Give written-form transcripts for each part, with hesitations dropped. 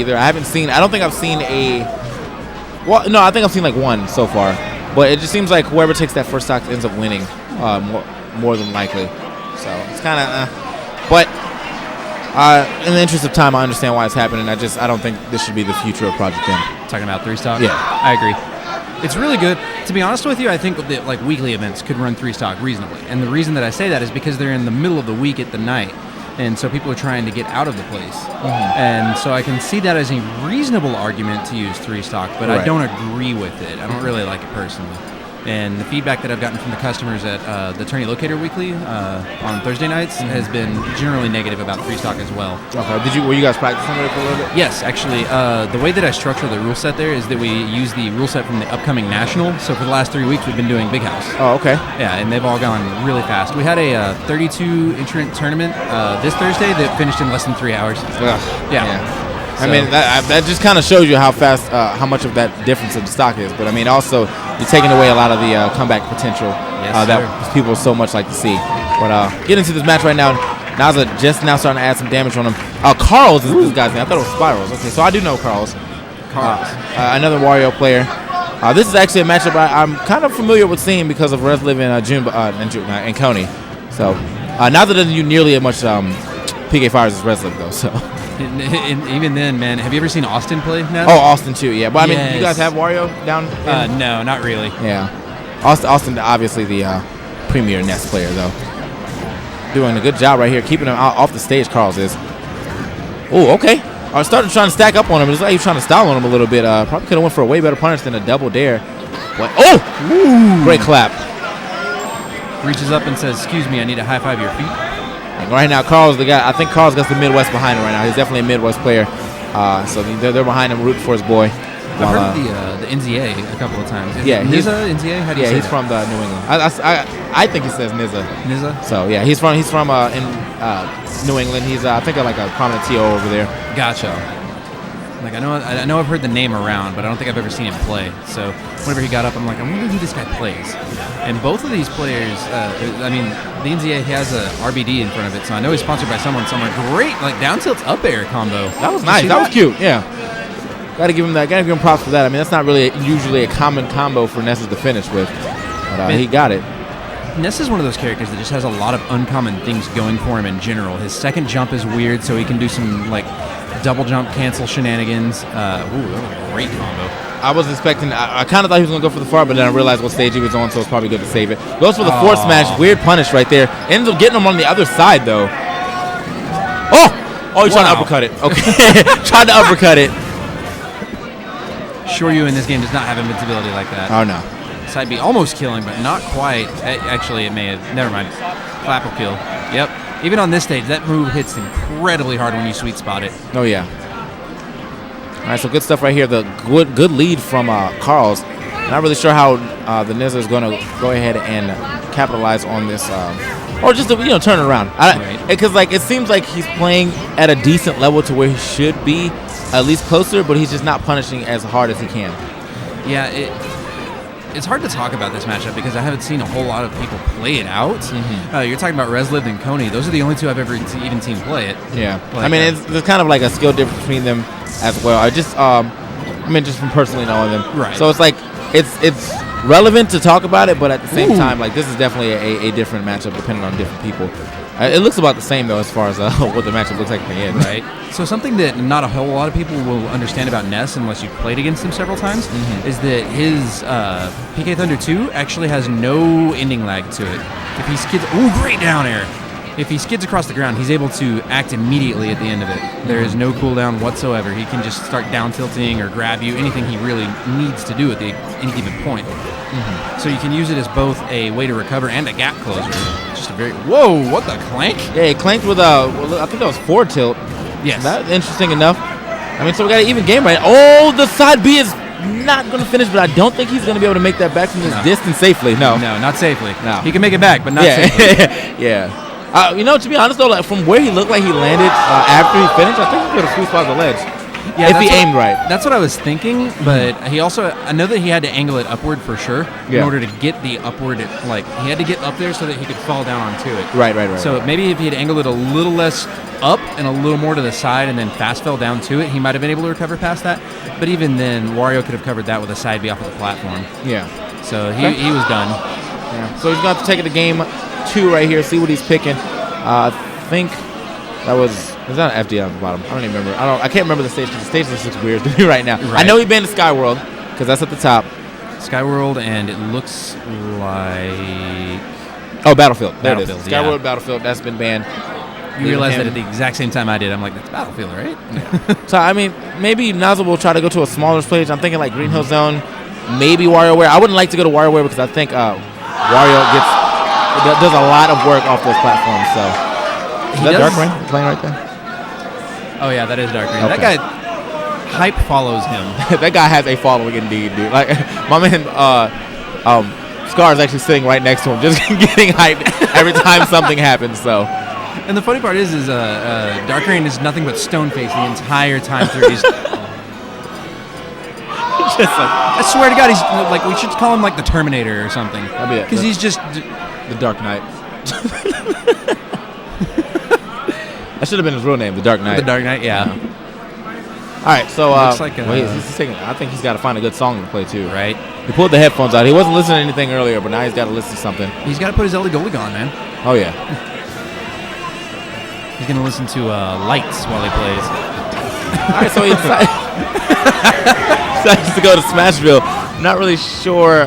either. I don't think I've seen a. Well, no, I think I've seen like one so far, but it just seems like whoever takes that first stock ends up winning, more than likely. So it's kind of. But in the interest of time, I understand why it's happening. I don't think this should be the future of Project M. Talking about 3-stock? Yeah, I agree. It's really good. To be honest with you, I think that like weekly events could run 3-stock reasonably. And the reason that I say that is because they're in the middle of the week at the night. And so people are trying to get out of the place. And so I can see that as a reasonable argument to use 3-stock, but I don't agree with it. I don't really like it personally. And the feedback that I've gotten from the customers at the Tourney Locator Weekly on Thursday nights has been generally negative about 3-stock as well. Okay. Were you guys practicing it for a little bit? Yes, actually. The way that I structure the rule set there is that we use the rule set from the upcoming National. So for the last 3 weeks, we've been doing Big House. Oh, okay. Yeah, and they've all gone really fast. We had a 32 entrant tournament this Thursday that finished in less than 3 hours. Yeah. I mean, that just kind of shows you how fast, how much of that difference in the stock is. But I mean, also, you're taking away a lot of the comeback potential that people so much like to see. But get into this match right now. Naza just now starting to add some damage on him. Carls is this guy's name. I thought it was Spirals. Okay, so I do know Carls. Another Wario player. This is actually a matchup I'm kind of familiar with seeing because of Resliv and Coney. So Naza doesn't use nearly as much PK Fires as Resliv though. So. And even then, man, have you ever seen Austin play now? Oh, Austin too, yeah. But I mean, you guys have Wario down? No, not really. Yeah. Austin, obviously the premier Ness player, though. Doing a good job right here, keeping him off the stage, Carls is. Oh, okay. I started trying to stack up on him. It's like he was trying to style on him a little bit. Probably could have went for a way better punish than a double dare. But, great clap. Reaches up and says, "Excuse me, I need to high-five your feet." Right now, Carl's the guy. I think Carl's got the Midwest behind him right now. He's definitely a Midwest player. So they're behind him, rooting for his boy. I've heard the NZA a couple of times. NZA, NZA? How do you say he's that? from the New England. I think he says NZA. NZA? So yeah, he's from New England. He's I think like a prominent TO over there. Gotcha. Like I know I've heard the name around, but I don't think I've ever seen him play. So whenever he got up, I'm like, I wonder who this guy plays. And both of these players, the NZA has a RBD in front of it, so I know he's sponsored by someone somewhere. Great, like down tilt up air combo. That was nice. That was cute. Yeah. Gotta give him that. Gotta give him props for that. I mean, that's not really usually a common combo for Ness to finish with, but he got it. Ness is one of those characters that just has a lot of uncommon things going for him in general. His second jump is weird, so he can do some like double jump cancel shenanigans. That was a great combo. I was expecting, I kind of thought he was going to go for the far, but then I realized what stage he was on, so it's probably good to save it. Goes for the forward smash, weird punish right there. Ends up getting him on the other side, though. Oh, he's trying to uppercut it. Okay, trying to uppercut it. Shoryu in this game does not have invincibility like that. Oh, no. Side B almost killing, but not quite. Actually, it may have. Never mind. Flap will kill. Yep. Even on this stage, that move hits incredibly hard when you sweet spot it. Oh, yeah. All right, so good stuff right here. The good lead from Carls. Not really sure how the NZA is going to go ahead and capitalize on this, or just turn it around. Because it seems like he's playing at a decent level to where he should be, at least closer, but he's just not punishing as hard as he can. Yeah, it's hard to talk about this matchup because I haven't seen a whole lot of people play it out. Mm-hmm. You're talking about Resliv and Coney. Those are the only two I've ever even seen play it. Yeah, there's kind of like a skill difference between them as well. Just from personally knowing them. Right. So it's like it's relevant to talk about it, but at the same time, this is definitely a different matchup depending on different people. It looks about the same though as far as what the matchup looks like at the end. Right. So something that not a whole lot of people will understand about Ness unless you've played against him several times is that his PK Thunder 2 actually has no ending lag to it. If he skids, great down air. If he skids across the ground, he's able to act immediately at the end of it. There is no cooldown whatsoever. He can just start down tilting or grab you, anything he really needs to do at any given point. So you can use it as both a way to recover and a gap closer. Just a very what the clank? Yeah, he clanked with I think that was forward tilt. Yes, that's interesting enough. I mean, so we got an even game right. Oh, the side B is not going to finish, but I don't think he's going to be able to make that back from this distance safely. No, not safely. No, he can make it back, but not safely. Yeah. To be honest though, from where he looked like he landed after he finished, I think he could have sweet spot the ledge. Yeah, if he aimed right. That's what I was thinking, but he also, I know that he had to angle it upward for sure in order to get the upward, like, he had to get up there so that he could fall down onto it. Right. So maybe if he had angled it a little less up and a little more to the side and then fast fell down to it, he might have been able to recover past that. But even then, Wario could have covered that with a side B off of the platform. Yeah. So he was done. Yeah. So he's going to have to take it to game 2 right here, see what he's picking. I think that was that an FD on the bottom? I don't even remember. I can't remember the stage because the stage looks weird to me right now. Right. I know he banned the Skyworld because that's at the top. Skyworld, and it looks like... Oh, Battlefield. There it is. Skyworld, yeah. Battlefield, that's been banned. You realize that at the exact same time I did. I'm like, that's Battlefield, right? Yeah. So, I mean, maybe Nozzle will try to go to a smaller stage. I'm thinking like Green Hill Zone, maybe WarioWare. I wouldn't like to go to WarioWare because I think Wario does a lot of work off those platforms. So, is that Dark Rain playing right there? Oh, yeah, that is Dark Rain. Okay. That guy... Hype follows him. That guy has a following indeed, dude. Like my man, Scar is actually sitting right next to him, just getting hyped every time something happens. So, and the funny part is Dark Rain is nothing but stone face the entire time through. He's just like, I swear to God, he's like, we should call him like the Terminator or something. Because he's just the Dark Knight. That should have been his real name, the Dark Knight. The Dark Knight, yeah. All right, so looks like he's taking, I think he's got to find a good song to play too. Right. He pulled the headphones out. He wasn't listening to anything earlier, but now he's got to listen to something. He's got to put his Ellie Goldie on, man. Oh yeah. He's gonna listen to Lights while he plays. All right, so he decides to go to Smashville. I'm not really sure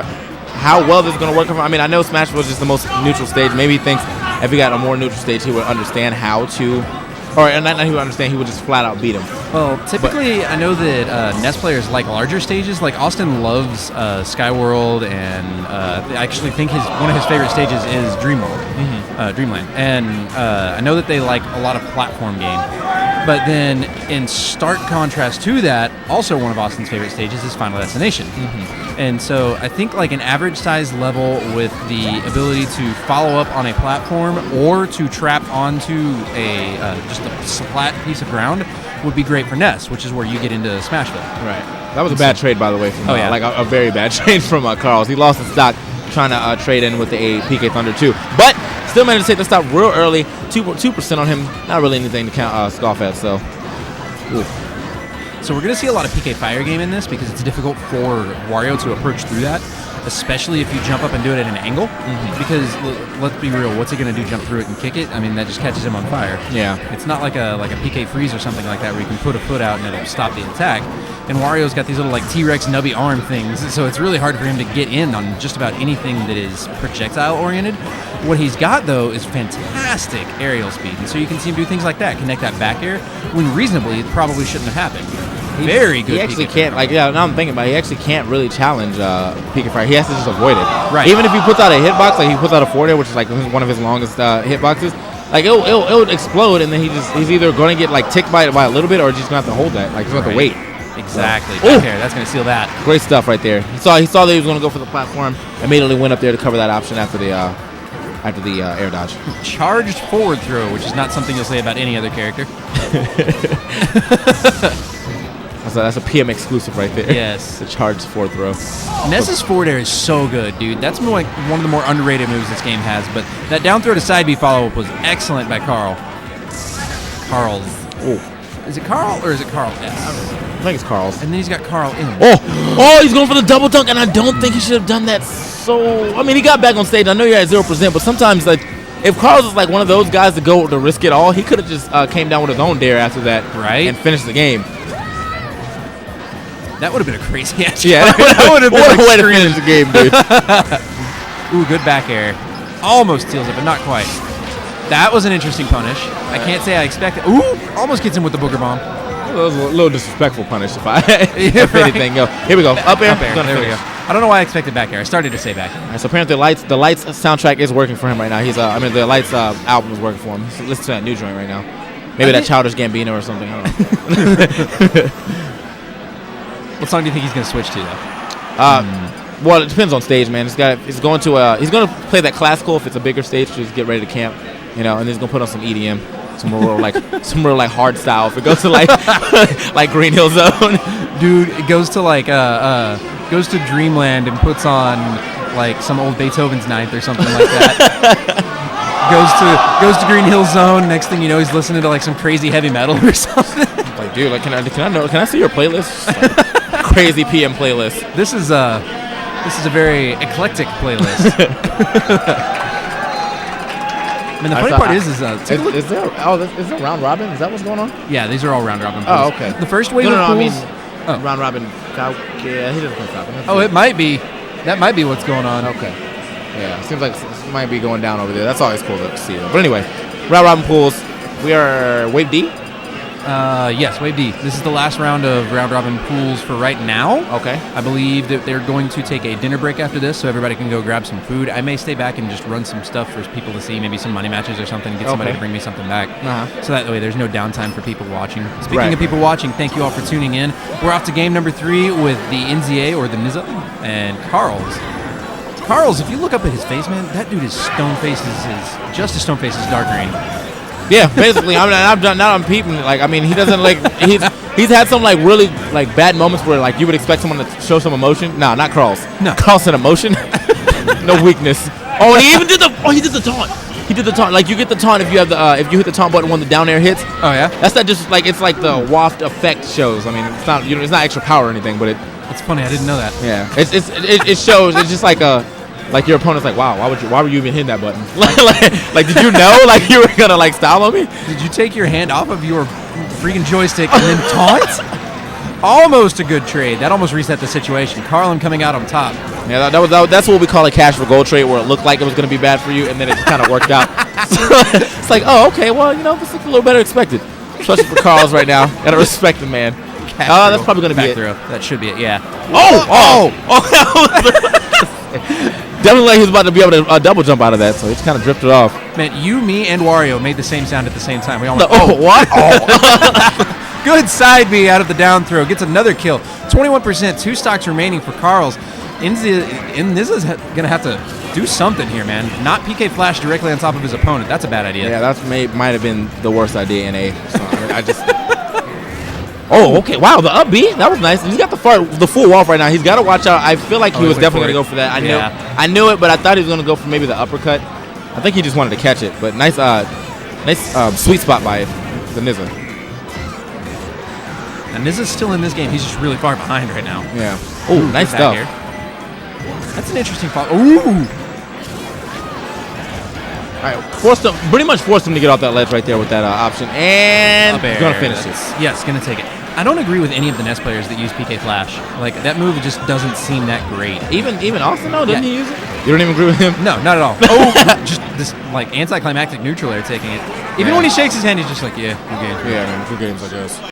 how well this is gonna work for him. I mean, I know Smashville is just the most neutral stage. Maybe he thinks if he got a more neutral stage, he would understand how to. Or not he would understand, he would just flat out beat him. Well, typically, I know that Ness players like larger stages. Like, Austin loves Skyworld, and I actually think one of his favorite stages is Dreamworld, Dreamland. And I know that they like a lot of platform game. But then, in stark contrast to that, also one of Austin's favorite stages is Final Destination. And so I think like an average size level with the ability to follow up on a platform or to trap onto a just a flat piece of ground would be great for Ness, which is where you get into Smashville. Right. That was a bad trade, by the way, from yeah. like a very bad trade from Carls. He lost his stock trying to trade in with the PK Thunder 2, but still managed to take the stop real early. 2% on him. Not really anything to count scoff at. So. Ooh. So we're going to see a lot of PK Fire game in this because it's difficult for Wario to approach through that, especially if you jump up and do it at an angle. Because let's be real, what's he going to do? Jump through it and kick it? I mean, that just catches him on fire. Yeah. It's not like a PK freeze or something like that where you can put a foot out and it'll stop the attack. And Wario's got these little like T-Rex nubby arm things, so it's really hard for him to get in on just about anything that is projectile oriented. What he's got though is fantastic aerial speed, and so you can see him do things like that, connect that back air, when reasonably it probably shouldn't have happened. Very good. He actually can't, like, yeah, now I'm thinking about it, he actually can't really challenge PK Fire. He has to just avoid it. Right. Even if he puts out a hitbox, like he puts out a forward air, which is like one of his longest hitboxes, like it'll explode, and then he's either going to get like ticked by it by a little bit, or just going to have to hold that. Like he's going to have to wait. Exactly. Back air, that's going to seal that. Great stuff right there. He saw that he was going to go for the platform. Immediately went up there to cover that option after the air dodge. Charged forward throw, which is not something you'll say about any other character. That's a PM exclusive right there. Yes. The charged forward throw. Ness's forward air is so good, dude. That's like one of the more underrated moves this game has. But that down throw to side B follow-up was excellent by Carls. Oh. Is it Carl or is it Carl S? I think it's Carls. And then he's got Carl in. Oh, he's going for the double dunk, and I don't think he should have done that. So, I mean, he got back on stage. I know you're at 0%, but sometimes, like, if Carls is like one of those guys to risk it all, he could have just came down with his own dare after that, right, and finished the game. That would have been a crazy ass. Yeah, that would have been a way to finish the game, dude. Ooh, good back air. Almost steals it, but not quite. That was an interesting punish. I can't say I expected. Ooh, almost gets him with the booger bomb. It was a little disrespectful punish if anything. Yo, here we go. Up air. There we go. I don't know why I expected back air. I started to say back air. All right, so apparently the Lights soundtrack is working for him right now. He's the Lights album is working for him. He's listening to that new joint right now. Maybe that Childish Gambino or something. I don't know. What song do you think he's going to switch to though? Well, it depends on stage, man. He's going to play that classical if it's a bigger stage to just get ready to camp, and then he's gonna put on some EDM. some real like hard style. If it goes to like like Green Hill Zone, dude, it goes to like goes to Dreamland and puts on like some old Beethoven's Ninth or something like that. goes to Green Hill Zone. Next thing you know, he's listening to like some crazy heavy metal or something. Like, dude, like, can I see your playlist? Like, crazy PM playlist. This is a very eclectic playlist. I mean, the funny part is is there round robin? Is that what's going on? Yeah, these are all round robin pools. Oh, okay. The first wave of pools. Round robin. Yeah, he doesn't play Falcon. Oh, it might be. That might be what's going on. Okay. Yeah, seems like it might be going down over there. That's always cool to see, though. But anyway, round robin pools. We are Wave D. Yes, Wave D. This is the last round of round robin pools for right now. Okay. I believe that they're going to take a dinner break after this, so everybody can go grab some food. I may stay back and just run some stuff for people to see, maybe some money matches or something, get somebody to bring me something back. So that way there's no downtime for people watching. Speaking of people watching, thank you all for tuning in. We're off to game number 3 with the NZA, or the NZA, and Carls. Carls, if you look up at his face, man, that dude is stone face is just as stone face as dark green. Yeah, basically. I'm peeping. Like, I mean, he doesn't like. He's had some like really like bad moments where like you would expect someone to show some emotion. No, not Carls. No, Carls had emotion. No weakness. Oh, and he even did the taunt. He did the taunt. Like, you get the taunt if you have the if you hit the taunt button when the down air hits. Oh yeah. That's not just like, it's like the waft effect shows. I mean, it's not, you know, it's not extra power or anything, but it's funny. I didn't know that. Yeah. It shows. It's just like a. Like, your opponent's like, wow, why were you even hitting that button? like, did you know like you were gonna like style on me? Did you take your hand off of your freaking joystick and then taunt? Almost a good trade. That almost reset the situation. Carlin coming out on top. Yeah, that's what we call a cash for gold trade, where it looked like it was gonna be bad for you, and then it just kind of worked out. So, it's like, oh, okay, well, you know, this looks a little better expected, especially for Carls right now. Gotta respect the man. That's probably gonna be it. That should be it. Yeah. Oh! Definitely like he was about to be able to double jump out of that, so he just kind of drifted off. Man, you, me, and Wario made the same sound at the same time. We all went, what? Oh. Good side B out of the down throw. Gets another kill. 21%, 2 stocks remaining for Carls. NZA's going to have to do something here, man. Not PK Flash directly on top of his opponent. That's a bad idea. Yeah, that might have been the worst idea in A. So, I just... Oh, okay. Wow, the up B, that was nice. He's got the full wall right now. He's got to watch out. I feel like he was definitely going to go for that. I knew it, but I thought he was going to go for maybe the uppercut. I think he just wanted to catch it, but nice sweet spot by the NZA. And NZA's still in this game. He's just really far behind right now. Yeah. Oh, nice stuff. Here. That's an interesting follow. Ooh. All right, pretty much forced him to get off that ledge right there with that option, and he's going to finish it. Yes, going to take it. I don't agree with any of the Ness players that use PK Flash. Like, that move just doesn't seem that great. Even Austin, though, didn't he use it? You don't even agree with him? No, not at all. Just this, like, anticlimactic neutral air taking it. Even when he shakes his hand, he's just like, yeah, 2 games. Yeah, man, 2 games, I guess.